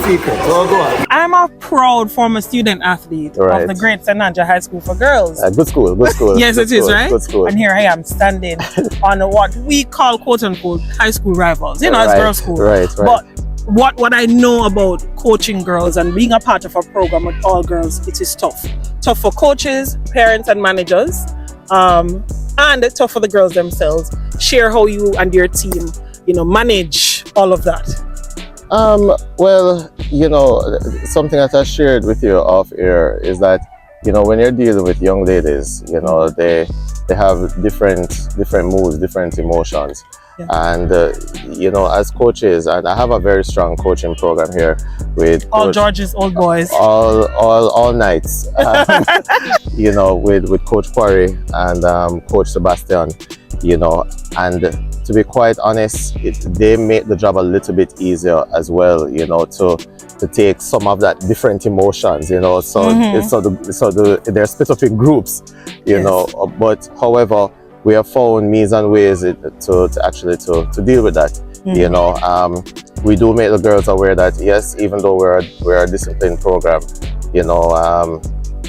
secret. Oh, go on. I'm a proud former student athlete of the GraceKennedy High School for Girls. Good school, good school. Yes, good it is, right? Good school. And here I am standing on what we call quote-unquote high school rivals. You know, it's girls' school. Right. But what I know about coaching girls and being a part of a program with all girls, it is tough. Tough for coaches, parents and managers, and tough for the girls themselves. Share how you and your team, manage all of that. Well, something that I shared with you off air is that, when you're dealing with young ladies, they have different moods, different emotions. Yeah. And, as coaches, and I have a very strong coaching program here with all George's old boys, all nights, with Coach Quarry and Coach Sebastian, and to be quite honest, they make the job a little bit easier as well, to take some of that different emotions, they're split up in groups, but however, we have found means and ways to actually deal with that. We do make the girls aware that yes, even though we're a disciplined program,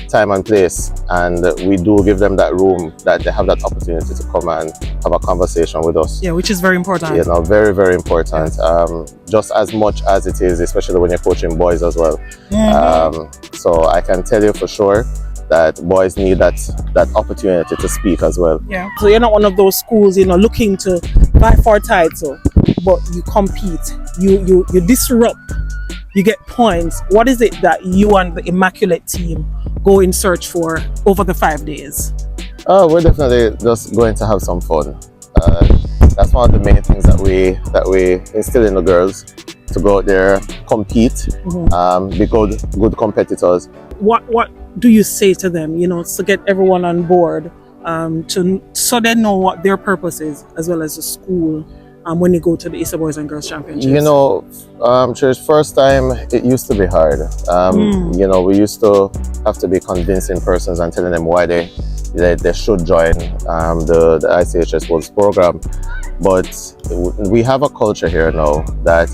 time and place, and we do give them that room, that they have that opportunity to come and have a conversation with us. Yeah, which is very important. Very, very important. Just as much as it is, especially when you're coaching boys as well. So I can tell you for sure that boys need that opportunity to speak as well. Yeah. So you're not one of those schools, looking to vie for a title, but you compete, you disrupt, you get points. What is it that you and the Immaculate team go in search for over the 5 days? We're definitely just going to have some fun. That's one of the main things that we instill in the girls, to go out there, compete, be good competitors. What do you say to them, to get everyone on board, so they know what their purpose is, as well as the school, when you go to the ISSA Boys and Girls Championships? First time it used to be hard. We used to have to be convincing persons and telling them why they should join the ICHS World's program. But we have a culture here now that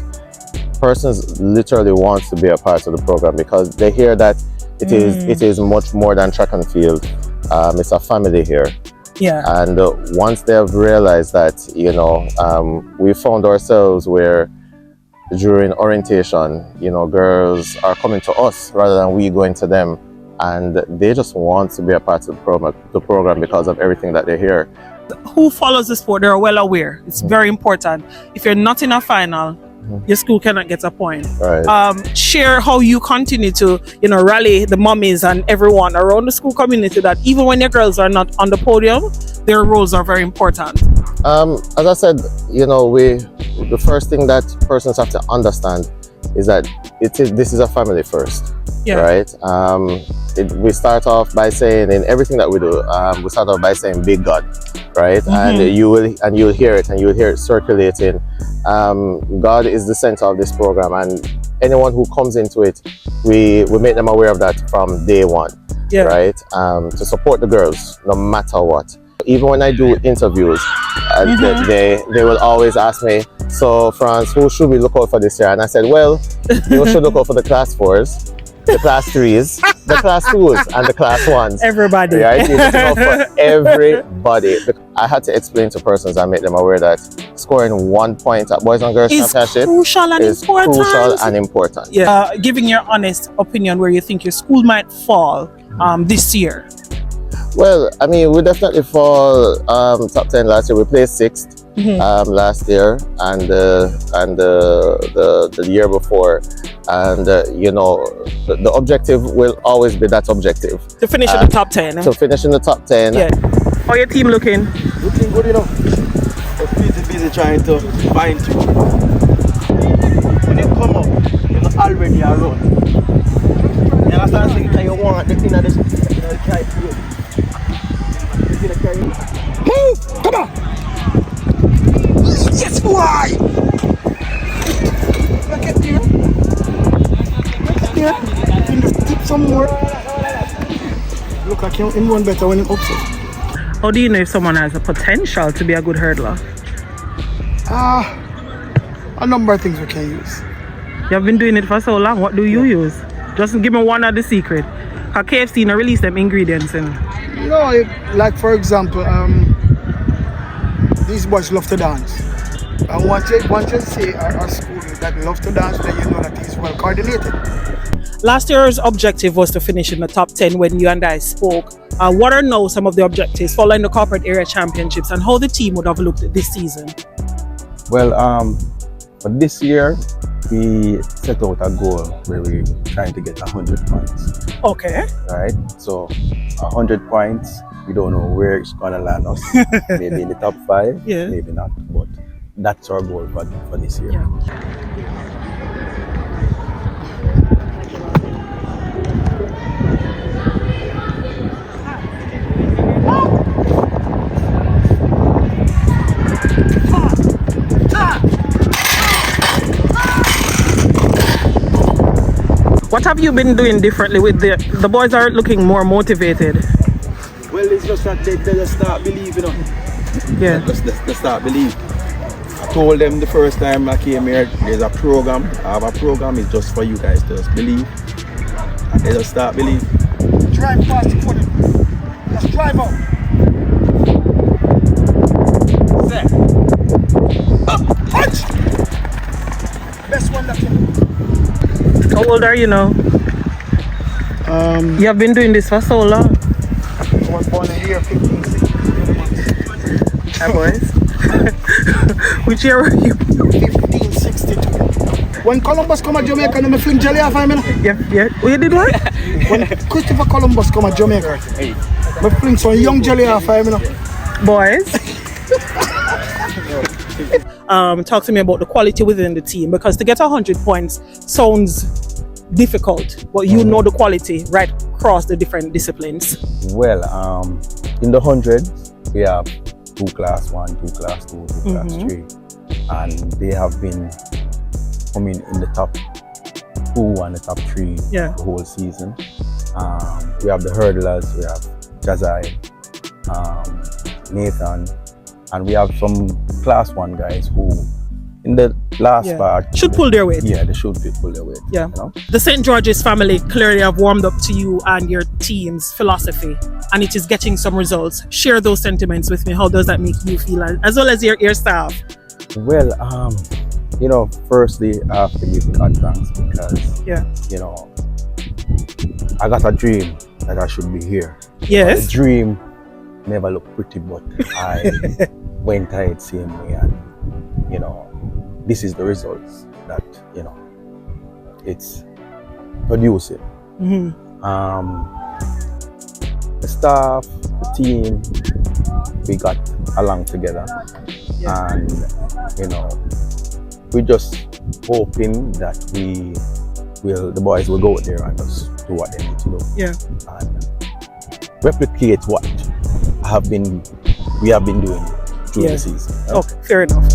persons literally want to be a part of the program, because they hear that it is much more than track and field. It's a family here. Yeah. And once they have realized that, we found ourselves where during orientation, girls are coming to us rather than we going to them, and they just want to be a part of the program because of everything that they hear. Who follows the sport, they're well aware. It's very important. If you're not in a final, your school cannot get a point. Right. Share how you continue to, rally the mummies and everyone around the school community, that even when your girls are not on the podium, their roles are very important. As I said, the first thing that persons have to understand is that this is a family first. Yeah. Right? We start off by saying, in everything that we do, we start off by saying big God, right? And you'll hear it circulating. God is the center of this program, and anyone who comes into it, we make them aware of that from day one. Yeah. Right? To support the girls no matter what. Even when I do interviews, they will always ask me, so France, who should we look out for this year? And I said, well, you should look out for the class 4s, the class 3s, the class 2s, and the class 1s. Everybody. Right? You look out for everybody. I had to explain to persons and make them aware that scoring 1 point at Boys and Girls Championship is crucial and important. Yeah. Giving your honest opinion where you think your school might fall this year. Well, I mean, we definitely fall top 10 last year. We placed 6th last year, and the year before. And the objective will always be that objective. To finish in the top 10. To finish in the top 10. Yeah. How your team looking? Looking good, Just busy trying to find you. When you come up, you're not already around. You understand? So you want the thing that is try to do. Move! Come on! Yes, boy! Get there. Get there. You can just tip some more. Look, I can run better when you're upset. How do you know if someone has a potential to be a good hurdler? A number of things we can use. You've been doing it for so long. What do you use? Just give me one of the secret. Cause KFC no release them ingredients in. No, like for example, these boys love to dance. And once you say our school that love to dance, then you know that he's well coordinated. Last year's objective was to finish in the top 10 when you and I spoke. What are now some of the objectives following the corporate area championships and how the team would have looked this season? Well, for this year, we set out a goal where we're trying to get 100 points. Okay. Right? So 100 points, we don't know where it's gonna land us. Maybe in the top 5, Yeah. maybe not. But that's our goal for this year. Yeah. What have you been doing differently with the boys are looking more motivated? Well, it's just that they just start believing on. Yeah. They start believing. I told them the first time I came here, there's a program. I have a program, it's just for you guys to just believe. And they just start believing. Drive past the corner. Let's drive out. Punch! Best one that can. How old are you now? You have been doing this for so long. I was born in year 15, 16 months. Hi boys. Which year were you? 1562. When Columbus come to Jamaica, I fling jelly off him. Yeah. Oh, you did what? When Christopher Columbus come to Jamaica, I fling some young jelly off him. Boys. Talk to me about the quality within the team, because to get 100 points sounds difficult, but you know the quality right across the different disciplines. Well, in the 100s, we have 2 class 1, 2 class 2, 2 class 3. And they have been coming in the top 2 and the top 3 the whole season. We have the hurdlers, we have Jazai, Nathan, and we have some class 1 guys who in the last part should pull their weight. Yeah, they should pull their weight. Yeah. You know? The St. George's family clearly have warmed up to you and your team's philosophy, and it is getting some results. Share those sentiments with me. How does that make you feel, as well as your staff? Well, you know, firstly, I have to give God thanks because, you know, I got a dream that I should be here. Yes. But the dream never looked pretty, but I went ahead same way, and, you know, this is the results that, you know, it's producing. The staff, the team, we got along together, and, you know, we're just hoping that the boys will go out there and just do what they need to do. Yeah. And replicate what we have been doing through the season. Okay, fair enough.